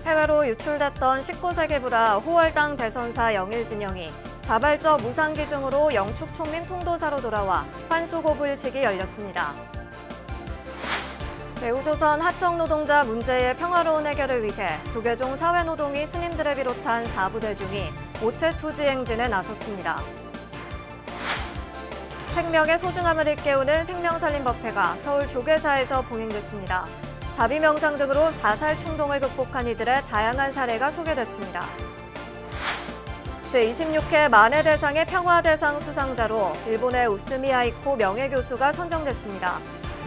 해외로 유출됐던 19세 불화 호월당 대선사 영일진영이 자발적 무상 기증으로 영축 총림 통도사로 돌아와 환수 고불식이 열렸습니다. 대우조선 하청 노동자 문제의 평화로운 해결을 위해 조계종 사회노동위 스님들을 비롯한 4부 대중이 오체 투지 행진에 나섰습니다. 생명의 소중함을 일깨우는 생명살림법회가 서울 조계사에서 봉행됐습니다. 자비명상 등으로 자살 충동을 극복한 이들의 다양한 사례가 소개됐습니다. 제26회 만해대상의 평화대상 수상자로 일본의 우스미 아이코 명예교수가 선정됐습니다.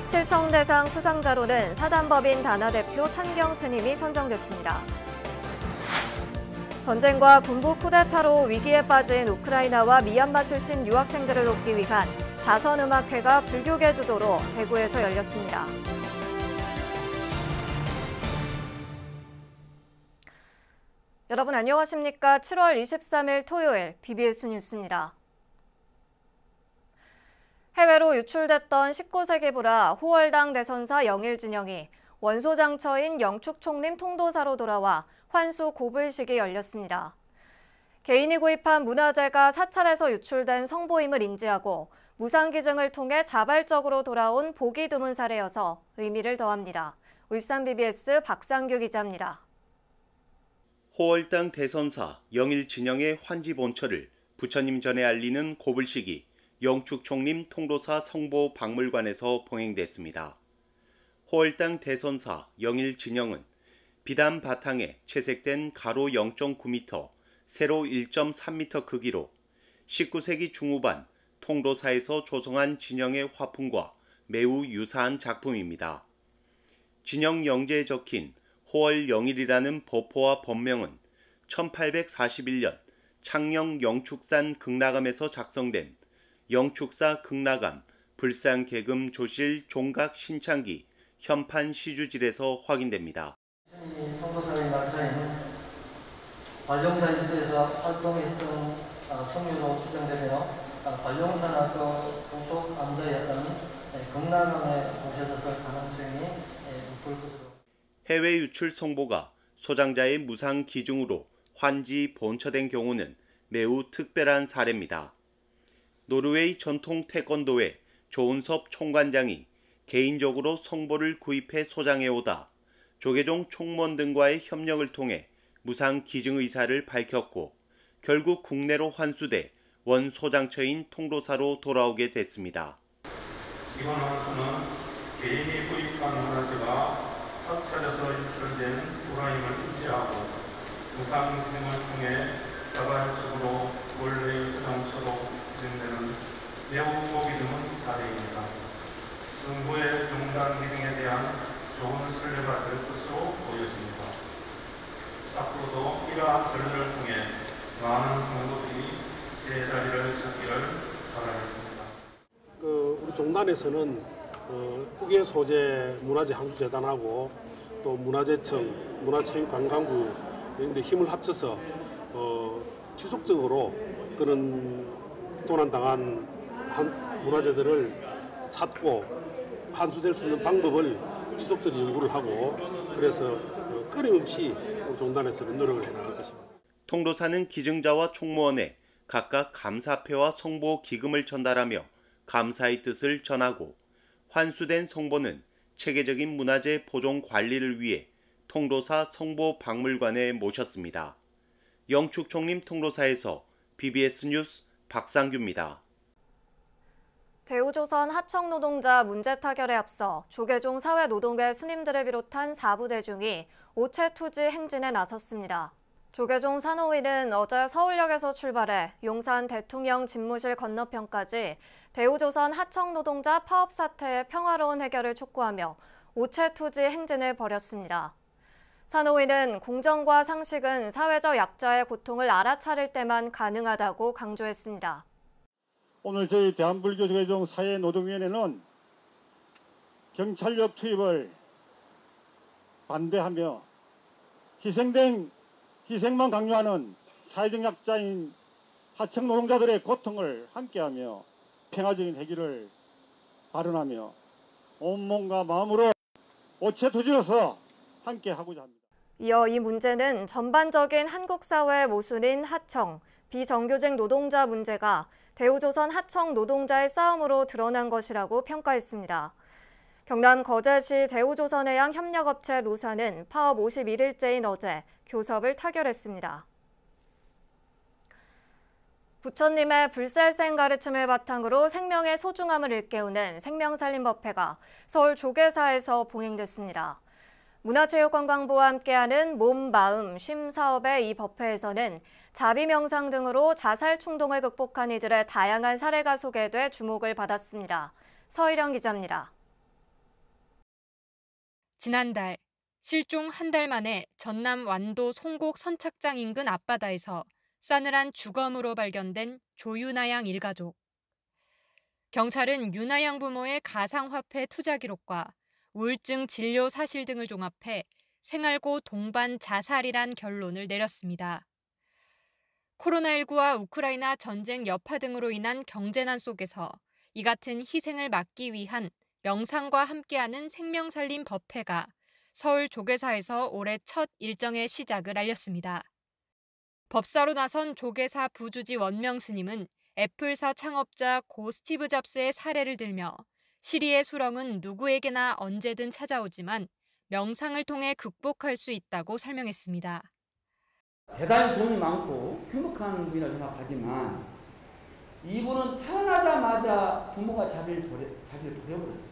실청대상 수상자로는 사단법인 다나 대표 탄경 스님이 선정됐습니다. 전쟁과 군부 쿠데타로 위기에 빠진 우크라이나와 미얀마 출신 유학생들을 돕기 위한 자선음악회가 불교계 주도로 대구에서 열렸습니다. 여러분 안녕하십니까? 7월 23일 토요일 BBS 뉴스입니다. 해외로 유출됐던 19세 불화 호월당 대선사 영일진영이 원소장처인 영축 총림 통도사로 돌아와 환수 고불식이 열렸습니다. 개인이 구입한 문화재가 사찰에서 유출된 성보임을 인지하고 무상기증을 통해 자발적으로 돌아온 보기 드문 사례여서 의미를 더합니다. 울산 BBS 박상규 기자입니다. 호월당 대선사 영일진영의 환지 본처를 부처님 전에 알리는 고불식이 영축 총림 통도사 성보 박물관에서 봉행됐습니다. 호월당 대선사 영일진영은 비단 바탕에 채색된 가로 0.9m, 세로 1.3m 크기로 19세기 중후반 통도사에서 조성한 진영의 화풍과 매우 유사한 작품입니다. 진영 영재에 적힌 호월영일이라는 법호와 법명은 1841년 창녕 영축산 극락암에서 작성된 영축사 극락암 불상계금 조실 종각 신창기 현판 시주질에서 확인됩니다. 통도사의 말사인 관룡사 일대에서 활동했던 성유로 추정되며 관룡사나 그 부속 암자였던 극락암에 모셔졌을 가능성이 높을 것으로. 해외 유출 성보가 소장자의 무상 기증으로 환지 본처된 경우는 매우 특별한 사례입니다. 노르웨이 전통 태권도의 조은섭 총관장이 개인적으로 성보를 구입해 소장해오다 조계종 총무원 등과의 협력을 통해 무상 기증 의사를 밝혔고 결국 국내로 환수돼 원 소장처인 통도사로 돌아오게 됐습니다. 이번 환수는 개인이 구입한 문화재가 사찰에서 유출된 불화임을 인지하고 무상 기증을 통해 자발적으로 원래의 소장처로 기증되는 매우 보기 드문 사례입니다. 정부의 종단 기증에 대한 좋은 선례가 될 것으로 보여집니다. 앞으로도 이러한 선례를 통해 많은 성도들이 제자리를 찾기를 바라겠습니다. 우리 종단에서는 후계 소재 문화재 항수재단하고 또 문화재청, 문화체육관광부 이런 데 힘을 합쳐서 지속적으로 그런 도난당한 문화재들을 찾고 환수될 수 있는 방법을 지속적으로 연구를 하고 그래서 끊임없이 우리 종단에서는 노력을 해나갈 것입니다. 통도사는 기증자와 총무원에 각각 감사패와 성보 기금을 전달하며 감사의 뜻을 전하고 환수된 성보는 체계적인 문화재 보존 관리를 위해 통도사 성보 박물관에 모셨습니다. 영축 총림 통도사에서 BBS 뉴스 박상규입니다. 대우조선 하청 노동자 문제 타결에 앞서 조계종 사회노동회 스님들을 비롯한 4부 대중이 오체 투지 행진에 나섰습니다. 조계종 산호위는 어제 서울역에서 출발해 용산 대통령 집무실 건너편까지 대우조선 하청 노동자 파업 사태의 평화로운 해결을 촉구하며 오체 투지 행진을 벌였습니다. 산호위는 공정과 상식은 사회적 약자의 고통을 알아차릴 때만 가능하다고 강조했습니다. 오늘 저희 대한불교조계종 사회노동위원회는 경찰력 투입을 반대하며 희생만 강요하는 사회적 약자인 하청 노동자들의 고통을 함께하며 평화적인 해결을 발언하며 온몸과 마음으로 오체 투지로서 함께하고자 합니다. 이어 이 문제는 전반적인 한국 사회 모순인 하청, 비정규직 노동자 문제가 대우조선 하청 노동자의 싸움으로 드러난 것이라고 평가했습니다. 경남 거제시 대우조선해양 협력업체 로사는 파업 51일째인 어제 교섭을 타결했습니다. 부처님의 불살생 가르침을 바탕으로 생명의 소중함을 일깨우는 생명살림법회가 서울 조계사에서 봉행됐습니다. 문화체육관광부와 함께하는 몸, 마음, 쉼 사업의 이 법회에서는 자비 명상 등으로 자살 충동을 극복한 이들의 다양한 사례가 소개돼 주목을 받았습니다. 서희령 기자입니다. 지난달 실종 한 달 만에 전남 완도 송곡 선착장 인근 앞바다에서 싸늘한 주검으로 발견된 조윤아 양 일가족. 경찰은 윤아 양 부모의 가상화폐 투자 기록과 우울증 진료 사실 등을 종합해 생활고 동반 자살이란 결론을 내렸습니다. 코로나19와 우크라이나 전쟁 여파 등으로 인한 경제난 속에서 이 같은 희생을 막기 위한 명상과 함께하는 생명살림 법회가 서울 조계사에서 올해 첫 일정의 시작을 알렸습니다. 법사로 나선 조계사 부주지 원명 스님은 애플사 창업자 고 스티브 잡스의 사례를 들며 시리의 수렁은 누구에게나 언제든 찾아오지만 명상을 통해 극복할 수 있다고 설명했습니다. 대단히 돈이 많고 행복한 분이라고 생각하지만 이분은 태어나자마자 부모가 자기를 버려버렸어요.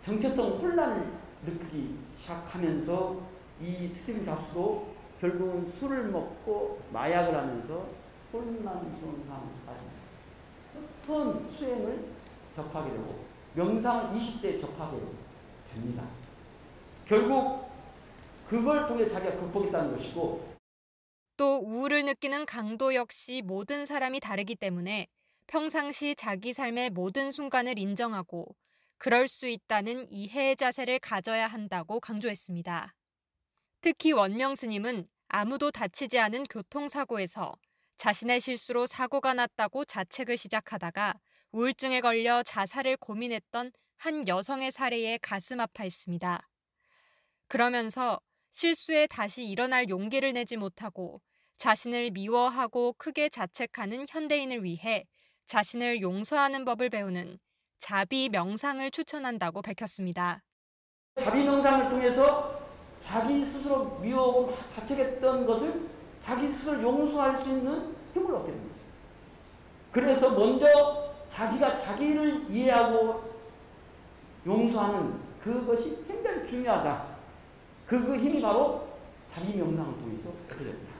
정체성 혼란을 느끼기 시작하면서 이 스티븐 잡스도 결국은 술을 먹고 마약을 하면서 혼란스러운 상황을 빠집니다. 선 수행을 접하게 되고 명상을 20대에 접하게 됩니다. 결국 그걸 통해 자기가 극복했다는 것이고 또 우울을 느끼는 강도 역시 모든 사람이 다르기 때문에 평상시 자기 삶의 모든 순간을 인정하고 그럴 수 있다는 이해의 자세를 가져야 한다고 강조했습니다. 특히 원명 스님은 아무도 다치지 않은 교통사고에서 자신의 실수로 사고가 났다고 자책을 시작하다가 우울증에 걸려 자살을 고민했던 한 여성의 사례에 가슴 아파했습니다. 그러면서 실수에 다시 일어날 용기를 내지 못하고 자신을 미워하고 크게 자책하는 현대인을 위해 자신을 용서하는 법을 배우는 자비 명상을 추천한다고 밝혔습니다. 자비 명상을 통해서 자기 스스로 미워하고 자책했던 것을 자기 스스로 용서할 수 있는 힘을 얻게 됩니다. 그래서 먼저 자기가 자기를 이해하고 용서하는 그것이 굉장히 중요하다. 그 힘이 바로 자비 명상을 통해서 얻게 됩니다.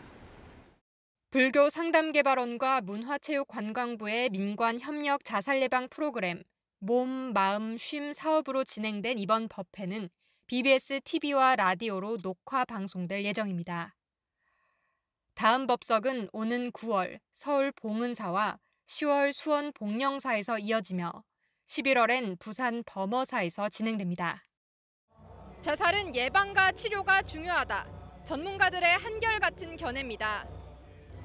불교 상담개발원과 문화체육관광부의 민관협력 자살예방 프로그램 몸, 마음, 쉼 사업으로 진행된 이번 법회는 BBS TV와 라디오로 녹화 방송될 예정입니다. 다음 법석은 오는 9월 서울 봉은사와 10월 수원 복령사에서 이어지며 11월엔 부산 범어사에서 진행됩니다. 자살은 예방과 치료가 중요하다. 전문가들의 한결같은 견해입니다.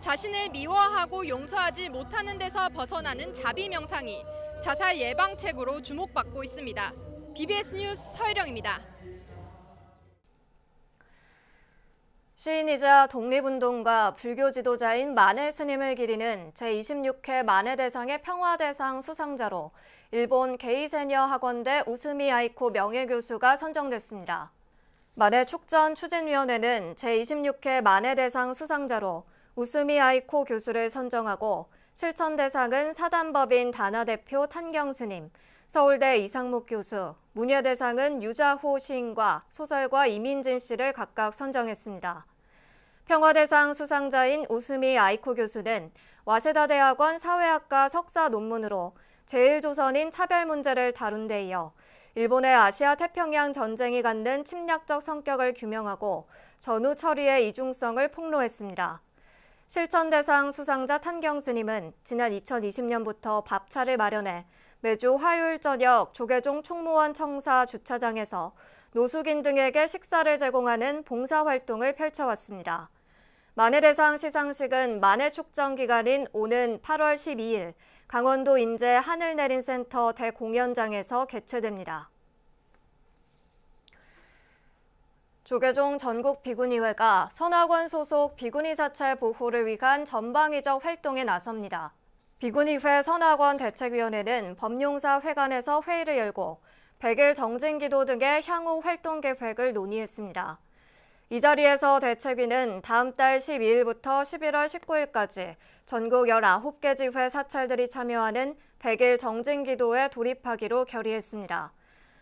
자신을 미워하고 용서하지 못하는 데서 벗어나는 자비 명상이 자살 예방책으로 주목받고 있습니다. BBS 뉴스 서혜령입니다. 시인이자 독립운동가 불교 지도자인 만해 스님을 기리는 제26회 만해대상의 평화대상 수상자로 일본 게이세녀 학원대 우스미 아이코 명예교수가 선정됐습니다. 만해 축전 추진위원회는 제26회 만해대상 수상자로 우스미 아이코 교수를 선정하고 실천대상은 사단법인 다나대표 탄경스님, 서울대 이상묵 교수, 문예대상은 유자호 시인과 소설가 이민진 씨를 각각 선정했습니다. 평화대상 수상자인 우스미 아이코 교수는 와세다대학원 사회학과 석사 논문으로 제1조선인 차별 문제를 다룬 데 이어 일본의 아시아 태평양 전쟁이 갖는 침략적 성격을 규명하고 전후 처리의 이중성을 폭로했습니다. 실천대상 수상자 탄경스님은 지난 2020년부터 밥차를 마련해 매주 화요일 저녁 조계종 총무원 청사 주차장에서 노숙인 등에게 식사를 제공하는 봉사활동을 펼쳐왔습니다. 만해대상 시상식은 만해축전 기간인 오는 8월 12일 강원도 인제 하늘내린센터 대 公연장에서 개최됩니다. 조계종 전국 비구니회가 선악원 소속 비구니 사찰 보호를 위한 전방위적 활동에 나섭니다. 비구니회 선악원 대책위원회는 법용사 회관에서 회의를 열고 100일 정진기도 등의 향후 활동 계획을 논의했습니다. 이 자리에서 대책위는 다음 달 12일부터 11월 19일까지 전국 19개 지회 사찰들이 참여하는 100일 정진기도에 돌입하기로 결의했습니다.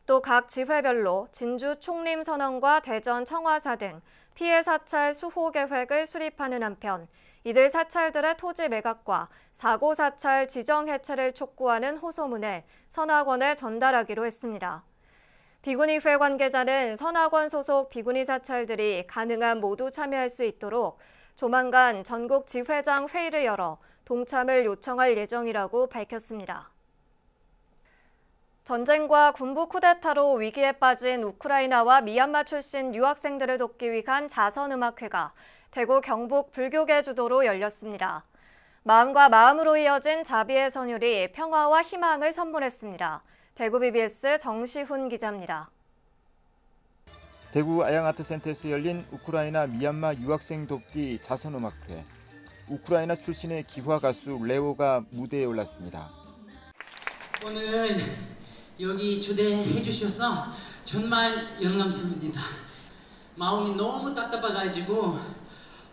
또 각 지회별로 진주 총림선언과 대전 청화사 등 피해 사찰 수호 계획을 수립하는 한편 이들 사찰들의 토지 매각과 사고 사찰 지정 해체를 촉구하는 호소문을 선악원에 전달하기로 했습니다. 비구니회 관계자는 선악원 소속 비구니 사찰들이 가능한 모두 참여할 수 있도록 조만간 전국 지회장 회의를 열어 동참을 요청할 예정이라고 밝혔습니다. 전쟁과 군부 쿠데타로 위기에 빠진 우크라이나와 미얀마 출신 유학생들을 돕기 위한 자선음악회가 대구 경북 불교계 주도로 열렸습니다. 마음과 마음으로 이어진 자비의 선율이 평화와 희망을 선물했습니다. 대구 BBS 정시훈 기자입니다. 대구 아양아트센터에서 열린 우크라이나 미얀마 유학생 돕기 자선음악회. 우크라이나 출신의 기화 가수 레오가 무대에 올랐습니다. 오늘 여기 초대해 주셔서 정말 영광스럽습니다. 마음이 너무 답답해가지고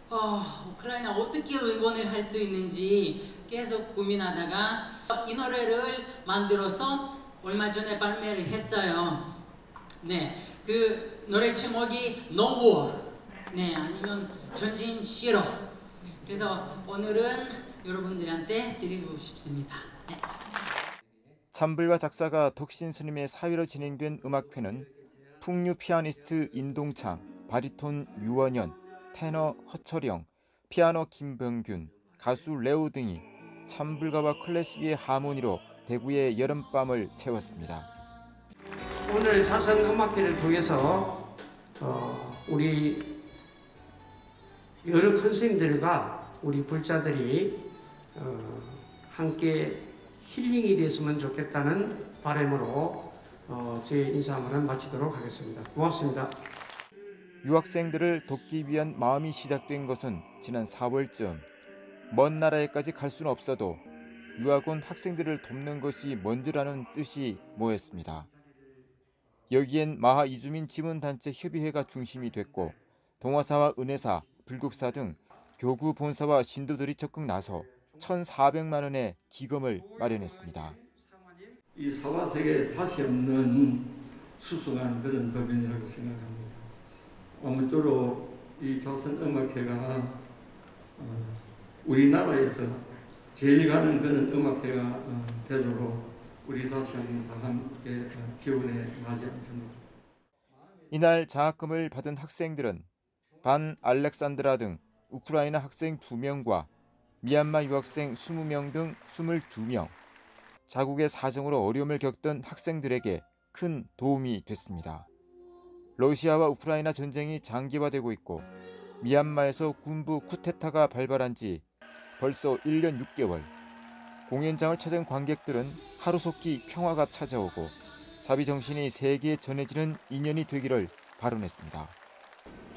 우크라이나 어떻게 응원을 할 수 있는지 계속 고민하다가 이 노래를 만들어서 얼마 전에 발매를 했어요. 네, 그 노래 제목이 No War, 네, 아니면 전진 싫어. 그래서 오늘은 여러분들한테 드리고 싶습니다. 네. 참불과 작사가 독신 스님의 사위로 진행된 음악회는 풍류 피아니스트 인동창, 바리톤 유원현, 테너 허철영, 피아노 김병균, 가수 레오 등이 참불가와 클래식의 하모니로 대구의 여름밤을 채웠습니다. 오늘 자선음악회를 통해서 우리 여러 컨셉들과 우리 불자들이 함께 힐링이 됐으면 좋겠다는 바람으로 제 인사말은 마치도록 하겠습니다. 고맙습니다. 유학생들을 돕기 위한 마음이 시작된 것은 지난 4월쯤. 먼 나라에까지 갈 수는 없어도 유학 온 학생들을 돕는 것이 먼저라는 뜻이 모였습니다. 여기엔 마하 이주민 지원단체 협의회가 중심이 됐고 동화사와 은혜사, 불국사 등 교구 본사와 신도들이 적극 나서 1,400만 원의 기금을 마련했습니다. 이 사화세계에 다시 없는 수승한 그런 법인이라고 생각합니다. 아무쪼록 이 자선음악회가 우리나라에서 제일 가는 그런 음악회가 되도록 우리 다시 한번 다 함께 기원해 나지 않습니다. 이날 장학금을 받은 학생들은 반 알렉산드라 등 우크라이나 학생 2명과 미얀마 유학생 20명 등 22명, 자국의 사정으로 어려움을 겪던 학생들에게 큰 도움이 됐습니다. 러시아와 우크라이나 전쟁이 장기화되고 있고 미얀마에서 군부 쿠데타가 발발한 지 벌써 1년 6개월. 공연장을 찾은 관객들은 하루속히 평화가 찾아오고 자비 정신이 세계에 전해지는 인연이 되기를 발언했습니다.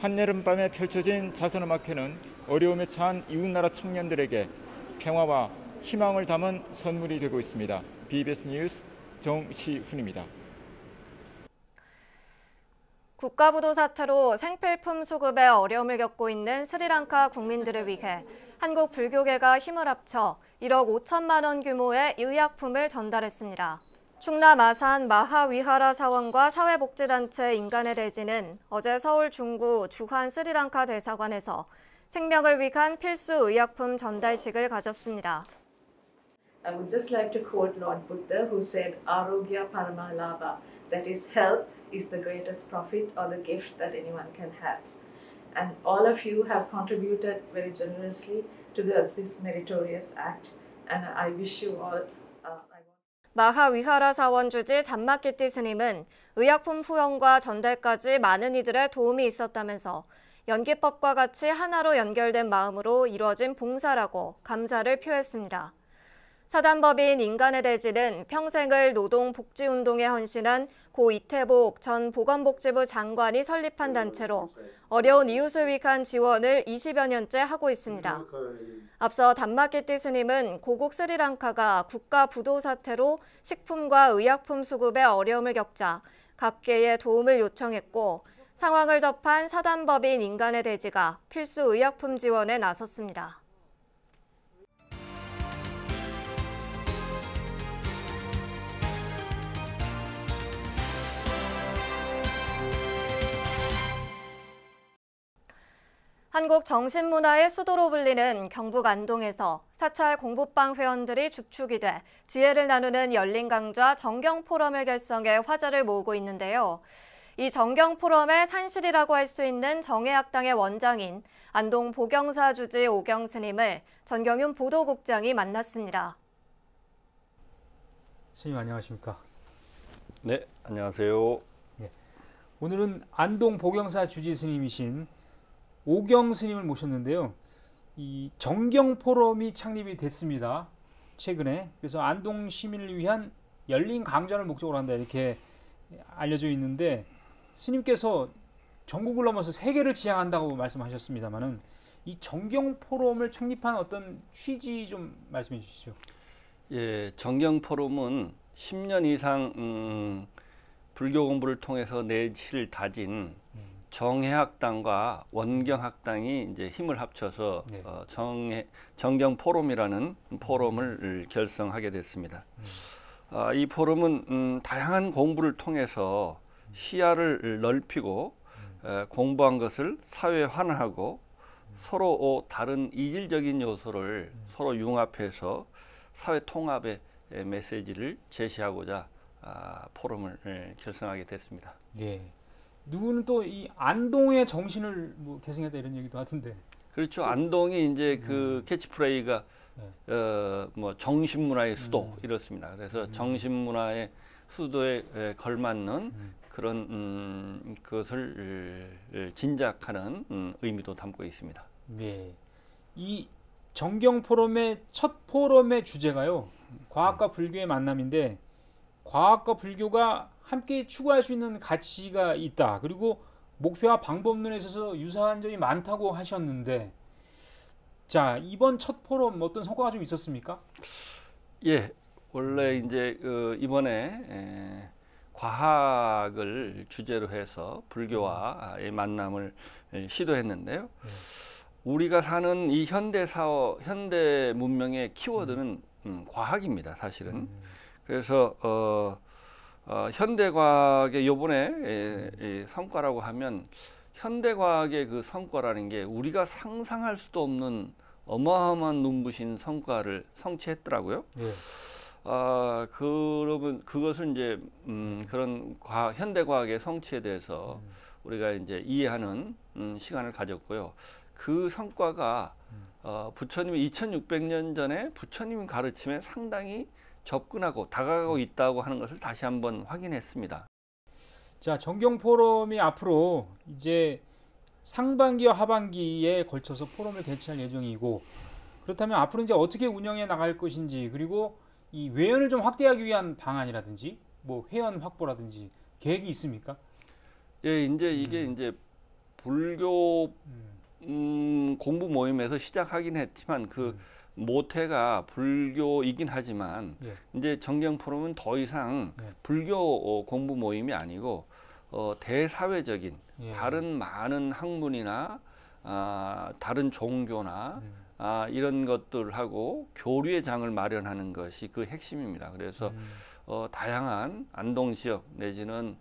한여름밤에 펼쳐진 자선음악회는 어려움에 처한 이웃나라 청년들에게 평화와 희망을 담은 선물이 되고 있습니다. BBS 뉴스 정시훈입니다. 국가부도 사태로 생필품 수급에 어려움을 겪고 있는 스리랑카 국민들을 위해 한국 불교계가 힘을 합쳐 1억 5천만 원 규모의 의약품을 전달했습니다. 충남 아산 마하위하라 사원과 사회복지단체 인간의 대지는 어제 서울 중구 주한 스리랑카 대사관에서 생명을 위한 필수 의약품 전달식을 가졌습니다. I would just like to quote Lord Buddha, who said, "Arogya Paramalabha," that is, health is the greatest profit or the gift that anyone can have. And all of you have contributed very generously to this meritorious act, and I wish you all. 마하위하라 사원 주지 단마키티 스님은 의약품 후원과 전달까지 많은 이들의 도움이 있었다면서 연기법과 같이 하나로 연결된 마음으로 이루어진 봉사라고 감사를 표했습니다. 사단법인 인간의 대지는 평생을 노동복지운동에 헌신한 고 이태복 전 보건복지부 장관이 설립한 단체로 어려운 이웃을 위한 지원을 20여 년째 하고 있습니다. 앞서 단마키티 스님은 고국 스리랑카가 국가 부도 사태로 식품과 의약품 수급에 어려움을 겪자 각계의 도움을 요청했고 상황을 접한 사단법인 인간의 대지가 필수 의약품 지원에 나섰습니다. 한국 정신문화의 수도로 불리는 경북 안동에서 사찰 공부방 회원들이 주축이 돼 지혜를 나누는 열린 강좌 정경포럼을 결성해 화제를 모으고 있는데요. 이 정경포럼의 산실이라고 할 수 있는 정해학당의 원장인 안동 보경사 주지 오경 스님을 전경윤 보도국장이 만났습니다. 스님 안녕하십니까? 네, 안녕하세요. 네, 오늘은 안동 보경사 주지 스님이신 오경 스님을 모셨는데요. 이 정경 포럼이 창립이 됐습니다. 최근에. 그래서 안동 시민을 위한 열린 강좌를 목적으로 한다 이렇게 알려져 있는데 스님께서 전국을 넘어서 세계를 지향한다고 말씀하셨습니다만은 이 정경 포럼을 창립한 어떤 취지 좀 말씀해 주시죠. 예, 정경 포럼은 10년 이상 불교 공부를 통해서 내실을 다진 정해학당과 원경학당이 이제 힘을 합쳐서 네. 정경 포럼이라는 포럼을 결성하게 됐습니다. 이 포럼은 다양한 공부를 통해서 시야를 넓히고 공부한 것을 사회에 환원하고 서로 다른 이질적인 요소를 서로 융합해서 사회 통합의 메시지를 제시하고자 포럼을 결성하게 됐습니다. 네. 누구는 또 이 안동의 정신을 뭐 계승했다 이런 얘기도 하던데. 그렇죠. 안동이 이제 그 캐치프레이가 뭐 정신문화의 수도 이렇습니다. 그래서 정신문화의 수도에 걸맞는 그런 그것을 진작하는 의미도 담고 있습니다. 네. 이 정경 포럼의 첫 포럼의 주제가요. 과학과 불교의 만남인데 과학과 불교가 함께 추구할 수 있는 가치가 있다. 그리고 목표와 방법론에 있어서 유사한 점이 많다고 하셨는데 자, 이번 첫 포럼 어떤 성과가 좀 있었습니까? 예. 원래 이제 이번에 과학을 주제로 해서 불교와의 만남을 시도했는데요. 우리가 사는 이 현대 문명의 키워드는 과학입니다, 사실은. 그래서 현대과학의 요번에 성과라고 하면 현대과학의 그 성과라는 게 우리가 상상할 수도 없는 어마어마한 눈부신 성과를 성취했더라고요. 네. 그러면 그것을 이제 그런 현대과학의 성취에 대해서 우리가 이제 이해하는 시간을 가졌고요. 그 성과가 부처님이 2600년 전에 부처님 가르침에 상당히 접근하고 다가가고 있다고 하는 것을 다시 한번 확인했습니다. 자, 정경 포럼이 앞으로 이제 상반기와 하반기에 걸쳐서 포럼을 개최할 예정이고 그렇다면 앞으로 이제 어떻게 운영해 나갈 것인지 그리고 이 외연을 좀 확대하기 위한 방안이라든지 뭐 회원 확보라든지 계획이 있습니까? 예, 이제 이게 이제 불교 공부 모임에서 시작하긴 했지만 그 모태가 불교이긴 하지만 이제 정경 포럼은 더 이상 불교 공부 모임이 아니고 대사회적인 다른 많은 학문이나 다른 종교나 이런 것들하고 교류의 장을 마련하는 것이 그 핵심입니다. 그래서 다양한 안동 지역 내지는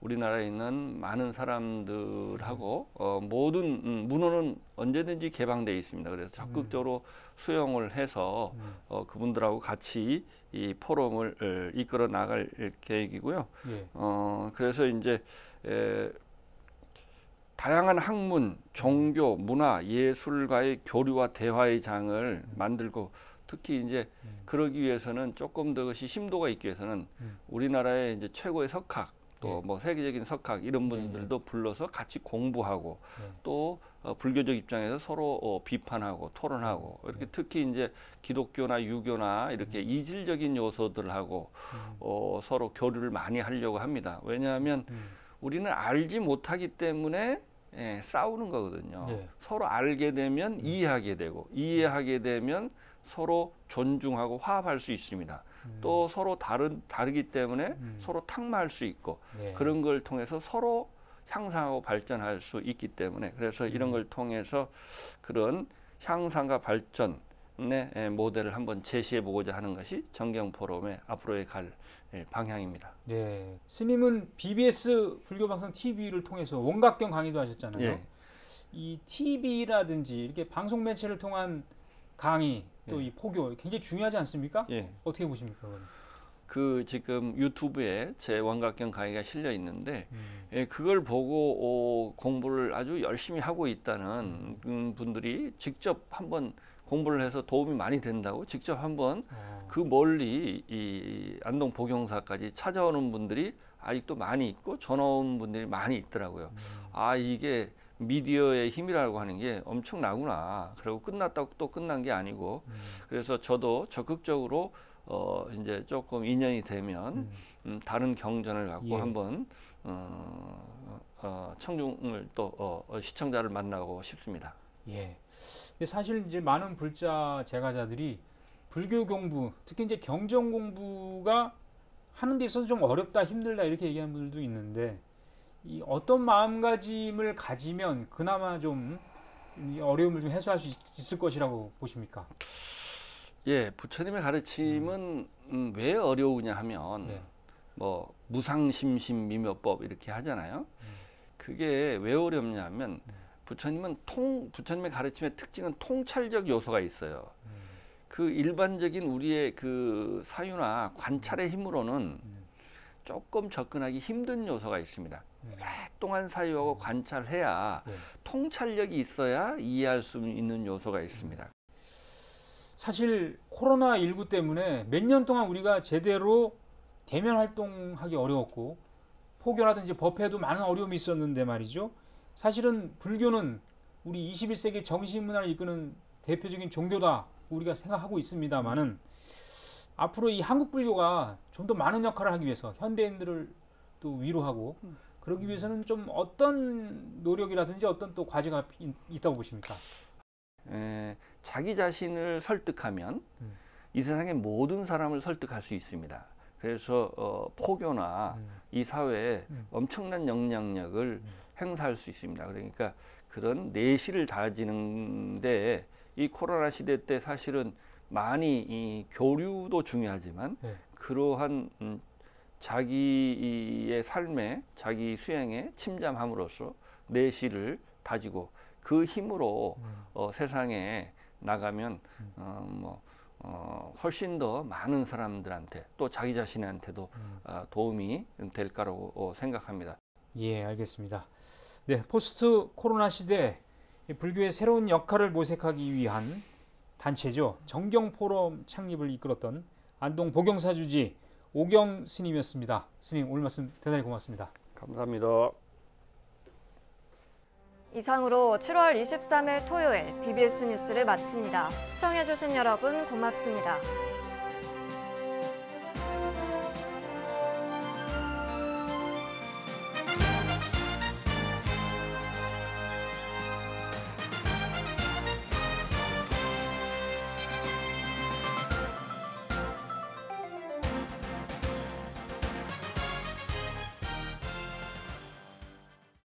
우리나라에 있는 많은 사람들하고 모든 문호는 언제든지 개방되어 있습니다. 그래서 적극적으로 수용을 해서 그분들하고 같이 이 포럼을 이끌어 나갈 계획이고요. 그래서 이제 다양한 학문, 종교, 문화, 예술과의 교류와 대화의 장을 만들고 특히 이제 그러기 위해서는 조금 더 그것이 심도가 있기 위해서는 우리나라의 이제 최고의 석학 또 뭐 세계적인 석학 이런 분들도 불러서 같이 공부하고 또 불교적 입장에서 서로 비판하고 토론하고 이렇게 특히 이제 기독교나 유교나 이렇게 이질적인 요소들하고 서로 교류를 많이 하려고 합니다. 왜냐하면 우리는 알지 못하기 때문에 싸우는 거거든요. 서로 알게 되면 이해하게 되고 이해하게 되면 서로 존중하고 화합할 수 있습니다. 또 서로 다르기 때문에 서로 탁마할 수 있고 그런 걸 통해서 서로 향상하고 발전할 수 있기 때문에 그래서 이런 걸 통해서 그런 향상과 발전의 모델을 한번 제시해 보고자 하는 것이 정경 포럼의 앞으로의 갈 방향입니다. 네, 스님은 BBS 불교방송 TV를 통해서 원각경 강의도 하셨잖아요. 이 TV라든지 이렇게 방송 매체를 통한 강의 또 이 포교 굉장히 중요하지 않습니까? 어떻게 보십니까? 그 지금 유튜브에 제 원각경 강의가 실려 있는데 그걸 보고 공부를 아주 열심히 하고 있다는 분들이 직접 한번 공부를 해서 도움이 많이 된다고 직접 한번 그 멀리 이 안동 복용사까지 찾아오는 분들이 아직도 많이 있고 전화 온 분들이 많이 있더라고요. 아, 이게 미디어의 힘이라고 하는 게 엄청나구나. 그리고 끝났다고 또 끝난 게 아니고 그래서 저도 적극적으로 이제 조금 인연이 되면 다른 경전을 갖고 한번 청중을 또 시청자를 만나고 싶습니다. 예. 근데 사실 이제 많은 불자 제가자들이 불교 공부, 특히 이제 경전 공부가 하는 데 있어서 좀 어렵다, 힘들다 이렇게 얘기하는 분들도 있는데 이 어떤 마음가짐을 가지면 그나마 좀 이 어려움을 좀 해소할 수 있을 것이라고 보십니까? 예, 부처님의 가르침은 왜 어려우냐 하면 뭐 무상심심미묘법 이렇게 하잖아요. 그게 왜 어렵냐면 부처님의 가르침의 특징은 통찰적 요소가 있어요. 그 일반적인 우리의 그 사유나 관찰의 힘으로는 조금 접근하기 힘든 요소가 있습니다. 오랫동안 사유하고 관찰해야 통찰력이 있어야 이해할 수 있는 요소가 있습니다. 사실 코로나19 때문에 몇 년 동안 우리가 제대로 대면 활동하기 어려웠고 포교라든지 법회도 많은 어려움이 있었는데 말이죠. 사실은 불교는 우리 21세기 정신문화를 이끄는 대표적인 종교다 우리가 생각하고 있습니다만은 앞으로 이 한국 불교가 좀 더 많은 역할을 하기 위해서 현대인들을 또 위로하고 그러기 위해서는 좀 어떤 노력이라든지 어떤 또 과제가 있다고 보십니까? 자기 자신을 설득하면 이 세상의 모든 사람을 설득할 수 있습니다. 그래서 포교나 이 사회에 엄청난 영향력을 행사할 수 있습니다. 그러니까 그런 내실을 다지는데 이 코로나 시대 때 사실은 많이 이 교류도 중요하지만 그러한 자기의 삶에 자기 수행에 침잠함으로써 내실을 다지고 그 힘으로 세상에 나가면 훨씬 더 많은 사람들한테 또 자기 자신한테도 도움이 될 거라고 생각합니다. 예, 알겠습니다. 네, 포스트 코로나 시대 불교의 새로운 역할을 모색하기 위한 단체죠. 정경 포럼 창립을 이끌었던 안동 복용사 주지 오경 스님이었습니다. 스님 오늘 말씀 대단히 고맙습니다. 감사합니다. 이상으로 7월 23일 토요일 BBS 뉴스를 마칩니다. 시청해주신 여러분 고맙습니다.